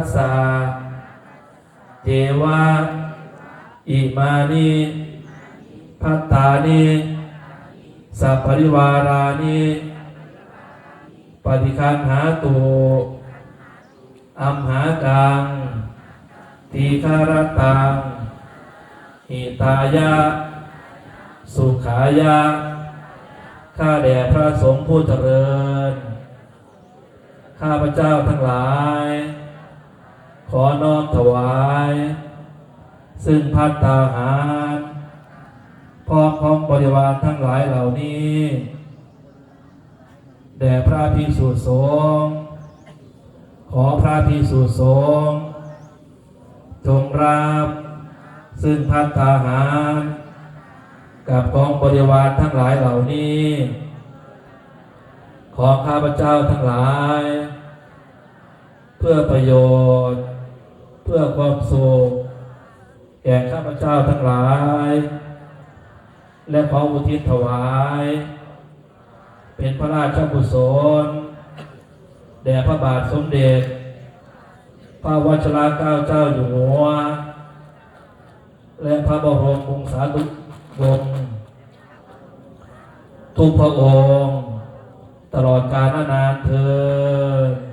สสะเทวะอิมานิภัตตานิสัพพริวารานิปฏิคันหาตุอัมหากังทีฆารตังหิตายะสุขายะข้าแด่พระสงฆ์ผู้เจริญข้าพเจ้าทั้งหลายขอน้อมถวายซึ่งภัตตาหารพร้อมของบริวารทั้งหลายเหล่านี้แด่พระภิกษุสงฆ์ขอพระภิกษุสงฆ์จงรับซึ่งภัตตาหารกับของบริวารทั้งหลายเหล่านี้ของข้าพเจ้าทั้งหลายเพื่อประโยชน์เพื่อความสุขแก่ข้าพเจ้าทั้งหลายและขออุทิศถวายเป็นพระราชกุศลแด่พระบาทสมเด็จพระวชิรเกล้าเจ้าอยู่หัวและพระบรมวงศานุวงศ์ทุกพระองค์ตลอดกาลนานเทอญ